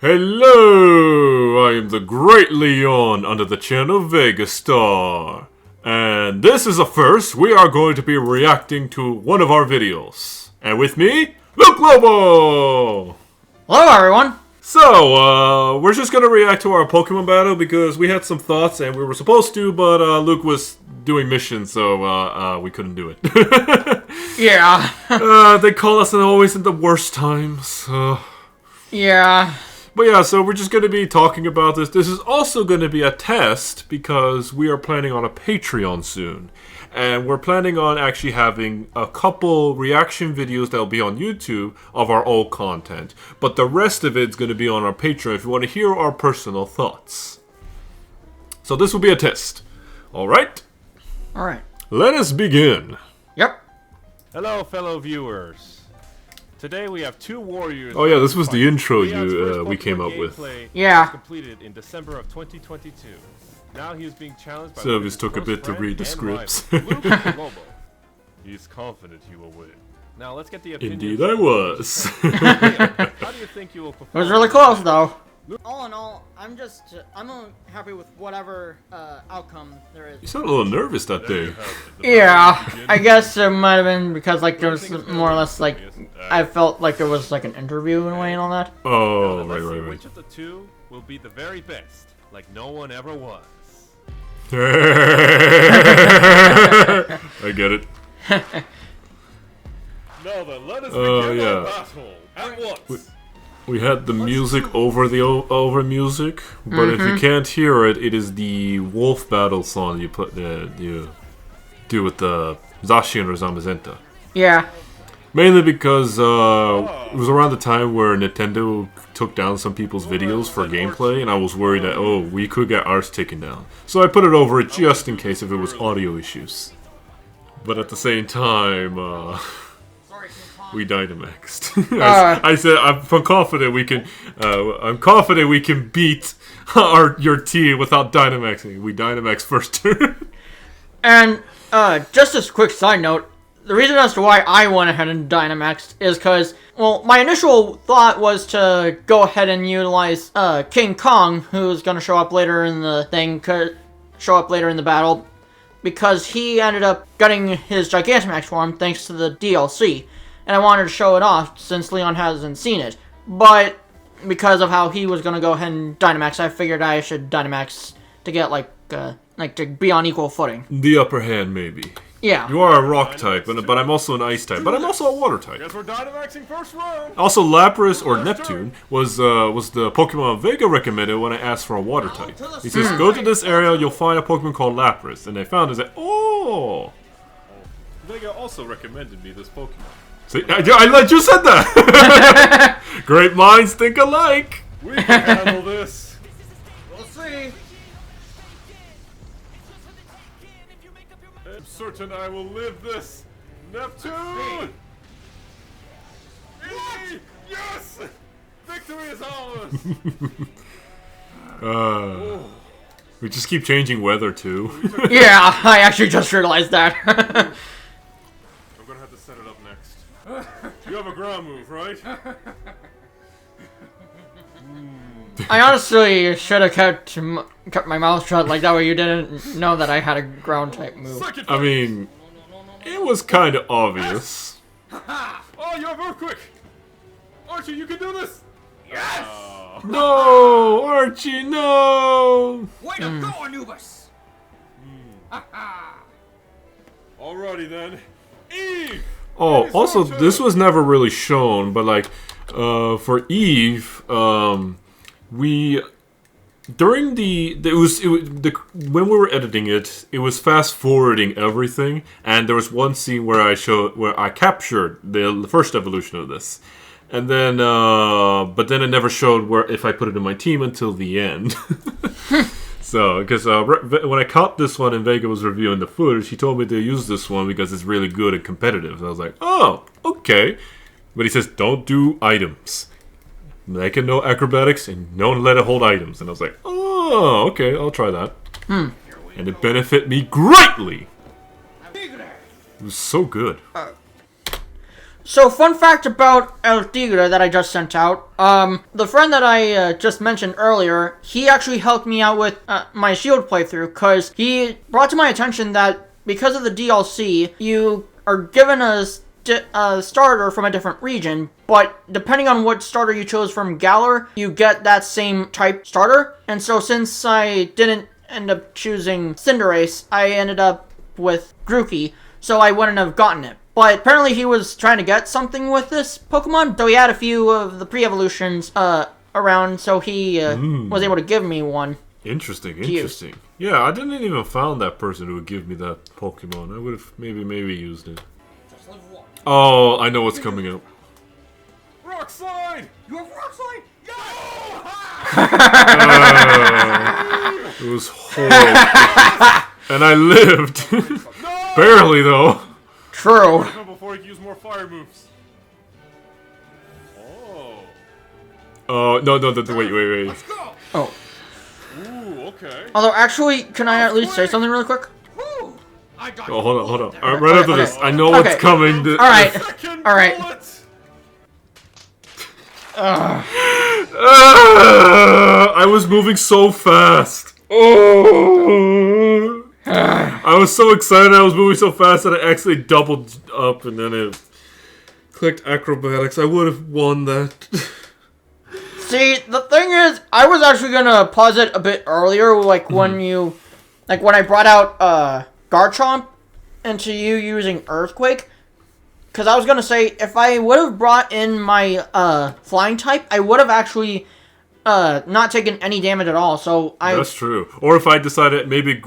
Hello, I am the Great Leon under the channel VegaStar. And this is a first. We are going to be reacting to one of our videos. And with me, Luke Lobo! Hello everyone! So, we're just gonna react to our Pokemon battle because we had some thoughts and we were supposed to, but Luke was doing missions, so we couldn't do it. Yeah. They call us always in the worst times. Yeah. But yeah, so we're just going to be talking about this. This is also going to be a test because we are planning on a Patreon soon. And we're planning on actually having a couple reaction videos that will be on YouTube of our old content. But the rest of it's going to be on our Patreon if you want to hear our personal thoughts. So this will be a test. Alright? Alright. Let us begin. Yep. Hello, fellow viewers. Today we have two warriors. Oh yeah, this was the intro we came up with. Yeah. Completed in December of 2022. Now he is being challenged by Service took a bit to read the scripts. Luke Lobo. He's confident he will win. Now let's get the opinions. Indeed I was. How do you think you will perform? It was really close though. All in all, I'm happy with whatever outcome there is. You sound a little nervous that day. Yeah. I guess it might have been because like there was more or less like I felt like there was like an interview in a way and all that. Oh, Let's see right. which of the two will be the very best, like no one ever was. I get it. Now then, let us begin yeah. our battle at once. We had the music over the over music, but if you can't hear it, it is the wolf battle song you do with the Zacian or Zamazenta. Yeah. Mainly because it was around the time where Nintendo took down some people's videos for gameplay, and I was worried that, oh, we could get ours taken down. So I put it over it just in case if it was audio issues. But at the same time, we Dynamaxed. I said I'm confident we can. I'm confident we can beat your team without Dynamaxing. We Dynamax first turn. And just as a quick side note, the reason as to why I went ahead and Dynamaxed is because, well, my initial thought was to go ahead and utilize King Kong, who's gonna show up later in the battle, because he ended up getting his Gigantamax form thanks to the DLC. And I wanted to show it off since Leon hasn't seen it. But because of how he was going to go ahead and Dynamax, I figured I should Dynamax to get like to be on equal footing. The upper hand, maybe. Yeah. You are a rock type, but I'm also an ice type. But I'm also a water type. Guess we're Dynamaxing first round. Also, Lapras or Neptune was the Pokemon Vega recommended when I asked for a water type. He says, go to this area, you'll find a Pokemon called Lapras. And I found it, and oh! Vega also recommended me this Pokemon. See, I just said that! Great minds think alike! We can handle this. We'll see. I'm certain I will live this. Neptune! Yes! Victory is ours! We just keep changing weather too. Yeah, I actually just realized that. I'm gonna have to set it up next. You have a ground move, right? I honestly should have kept my mouth shut, like that way you didn't know that I had a ground type move. I mean, it was kind of obvious. Oh, you have Earthquake! Archie, you can do this! Yes! No, Archie, no! Way to go, Anubis! Alrighty then. Eve! Oh, also, this was never really shown, but like, for Eve, we during when we were editing it, it was fast forwarding everything, and there was one scene where I captured the first evolution of this, and then but then it never showed where if I put it in my team until the end. So, because when I caught this one and Vega was reviewing the footage, he told me to use this one because it's really good and competitive. And I was like, oh, okay. But he says, don't do items. Make it no acrobatics and don't let it hold items. And I was like, oh, okay, I'll try that. And it benefited me greatly. It was so good. So, fun fact about El Tigre that I just sent out. The friend that I just mentioned earlier, he actually helped me out with my Shield playthrough, because he brought to my attention that because of the DLC, you are given a starter from a different region, but depending on what starter you chose from Galar, you get that same type starter. And so since I didn't end up choosing Cinderace, I ended up with Grookey, so I wouldn't have gotten it. But apparently he was trying to get something with this Pokemon, so he had a few of the pre-evolutions around, so he was able to give me one. Interesting. Yeah, I didn't even found that person who would give me that Pokemon. I would have maybe used it. Oh, I know what's coming up. Rock slide! You have rock slide? It was horrible. And I lived. Barely, though. True. Before he can use more fire moves. Oh. No, wait. Let's go! Oh. Ooh, okay. Although, actually, can I at least say something really quick? Woo! I got Oh, hold on. Right after this, I know what's coming. Alright. Alright. I was moving so fast. Oh. I was so excited I was moving so fast that I actually doubled up and then it clicked acrobatics. I would have won that. See, the thing is, I was actually gonna pause it a bit earlier, like when I brought out Garchomp into you using Earthquake. Because I was gonna say, if I would have brought in my flying type, I would have actually not taken any damage at all. So That's true. Or if I decided maybe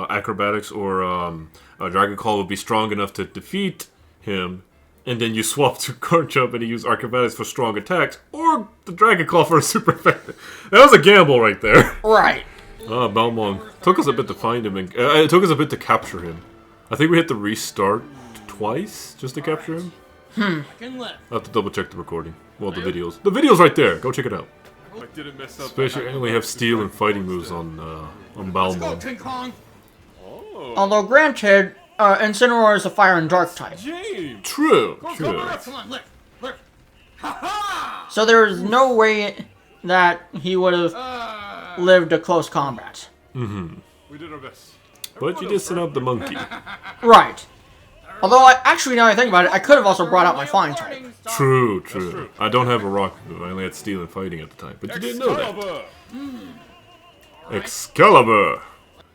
acrobatics or Dragon Claw would be strong enough to defeat him, and then you swap to Garchomp and you use acrobatics for strong attacks, or the Dragon Claw for a super effective. That was a gamble right there. Right. Balmong. Took us a bit to find him, and it took us a bit to capture him. I think we hit the restart twice just to capture him. I can live. I'll have to double check the recording. Well, the videos. The video's right there. Go check it out. I didn't mess up. Especially, I only have steel and fighting moves on Let's go, Balmong. King Kong! Oh. Although, granted, Incineroar is a fire and dark type. James! True. Come on, lift! Ha-ha! So there's no way that he would have lived a close combat. We did our best. But you did send out the monkey. Right. Although, actually, now I think about it, I could have also brought out my flying type. True. I don't have a rock move. I only had steel and fighting at the time. But you didn't know that. Excalibur!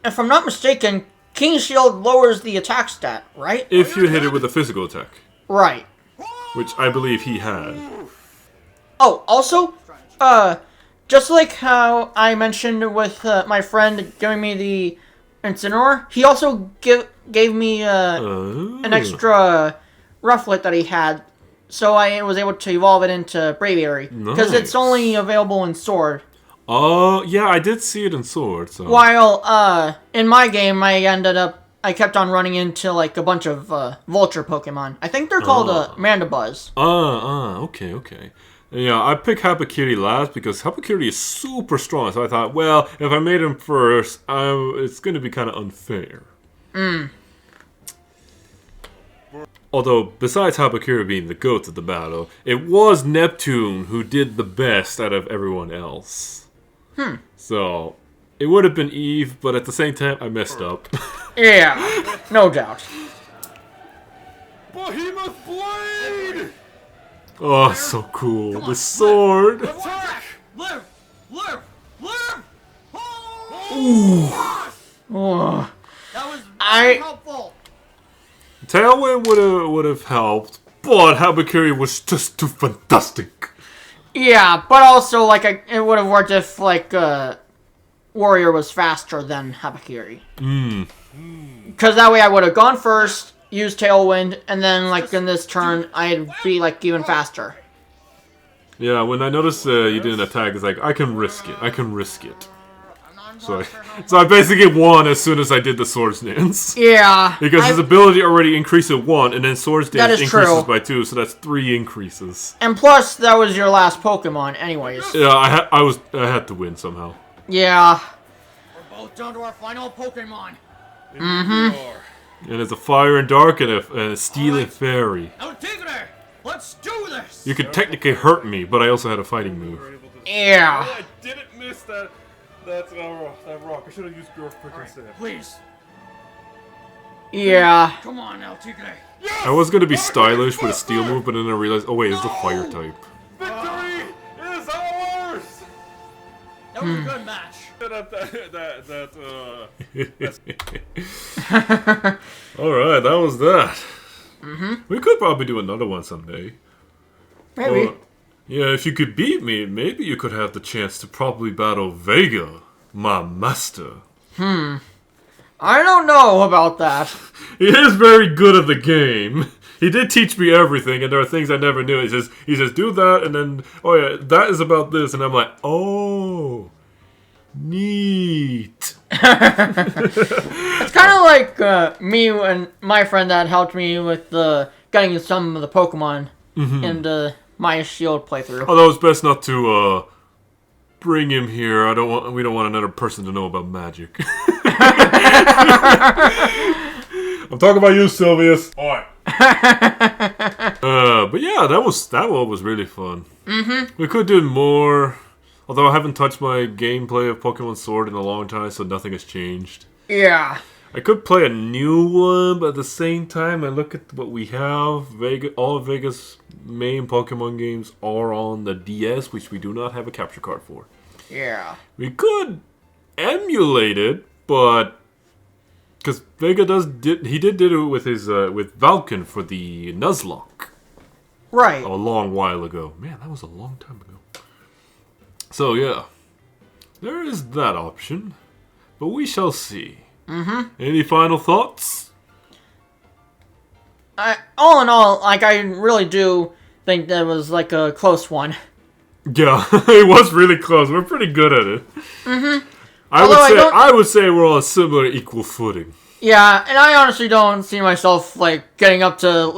If I'm not mistaken, King Shield lowers the attack stat, right? If you hit it with a physical attack. Right. Which I believe he had. Oh, also, just like how I mentioned with my friend giving me the Incineroar, he also gave me an extra Rufflet that he had, so I was able to evolve it into Braviary. Because it's only available in Sword. Oh, yeah, I did see it in Sword, so... While, in my game, I kept on running into, like, a bunch of Vulture Pokemon. I think they're called Mandibuzz. Okay. Yeah, I picked Habakiri last because Habakiri is super strong, so I thought, well, if I made him first, it's going to be kind of unfair. Although, besides Habakiri being the GOAT of the battle, it was Neptune who did the best out of everyone else. So, it would have been Eve, but at the same time, I messed up. Yeah, no doubt. Behemoth Blade! Oh, so cool. The sword! Attack! Live! Oh. That was I- very helpful. Tailwind would have helped, but Habakiri was just too fantastic. Yeah, but also, like, it would have worked if, like, Warrior was faster than Habakiri. Because that way I would have gone first, used Tailwind, and then, like, in this turn, I'd be, like, even faster. Yeah, when I noticed you didn't attack, it's like, I can risk it. So I basically won as soon as I did the Swords Dance. Yeah. Because his ability already increased at 1, and then Swords That Dance is increases true. by 2, so that's 3 increases. And plus, that was your last Pokemon anyways. Yeah, I had to win somehow. Yeah. We're both down to our final Pokemon. And there's a fire and dark and a stealing fairy. Antigone, let's do this. You could technically hurt me, but I also had a fighting move. Yeah. I didn't miss that rock. I should have used Dwarf Prick instead. Please, Yeah. come on, Antigone. I was gonna be stylish with a steel move, but then I realized, oh wait, it's the fire type. Victory is ours! That was a good match. Alright, that was that. We could probably do another one someday. Maybe. Or, yeah, if you could beat me, maybe you could have the chance to probably battle Vega, my master. I don't know about that. He is very good at the game. He did teach me everything, and there are things I never knew. He says, do that, and then, oh yeah, that is about this, and I'm like, oh, neat. It's kind of like me and my friend that helped me with getting some of the Pokemon into my Shield playthrough. Although it's best not to bring him here. We don't want another person to know about magic. I'm talking about you, Sylvius. Oi. But yeah, that one was really fun. We could do more. Although I haven't touched my gameplay of Pokemon Sword in a long time, so nothing has changed. Yeah. I could play a new one, but at the same time, I look at what we have. All of Vega's main Pokemon games are on the DS, which we do not have a capture card for. Yeah. We could emulate it, but because Vega did it with his with Valken for the Nuzlocke Right. a long while ago. Man, that was a long time ago. So yeah, there is that option, but we shall see. Any final thoughts? All in all, like, I really do think that was like a close one. Yeah, it was really close. We're pretty good at it. Although I would say we're on a similar equal footing. Yeah, and I honestly don't see myself like getting up to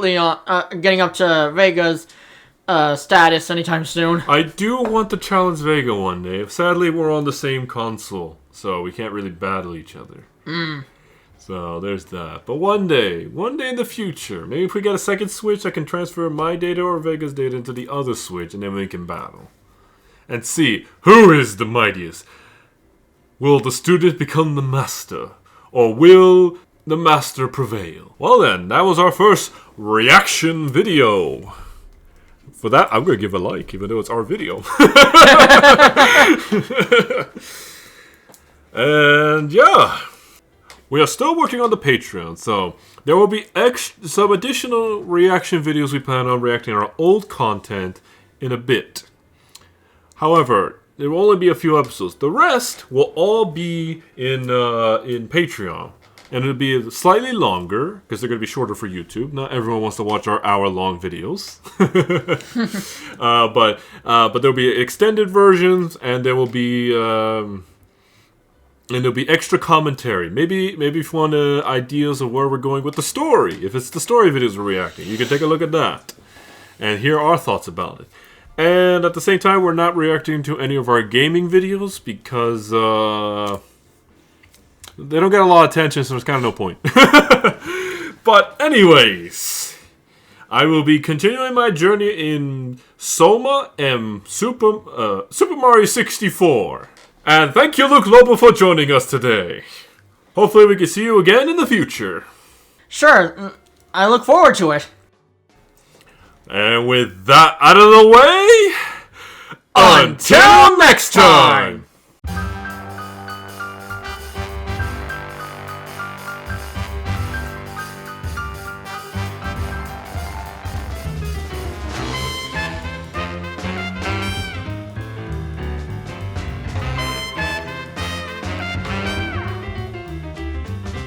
Vega's status anytime soon. I do want to challenge Vega one day. Sadly, we're on the same console, so we can't really battle each other. So there's that. But one day in the future, maybe if we get a second Switch, I can transfer my data or Vega's data into the other Switch, and then we can battle. And see who is the mightiest. Will the student become the master? Or will the master prevail? Well then, that was our first reaction video. For that, I'm going to give a like, even though it's our video. And yeah, we are still working on the Patreon, so there will be some additional reaction videos we plan on reacting on our old content in a bit. However, there will only be a few episodes. The rest will all be in Patreon. And it'll be slightly longer, because they're going to be shorter for YouTube. Not everyone wants to watch our hour-long videos. But there'll be extended versions, and there will be extra commentary. Maybe if you want ideas of where we're going with the story. If it's the story videos we're reacting, you can take a look at that. And hear our thoughts about it. And at the same time, we're not reacting to any of our gaming videos, because they don't get a lot of attention, so there's kind of no point. But anyways, I will be continuing my journey in Soma and Super Mario 64. And thank you, Luke Lobo, for joining us today. Hopefully we can see you again in the future. Sure, I look forward to it. And with that out of the way, until next time!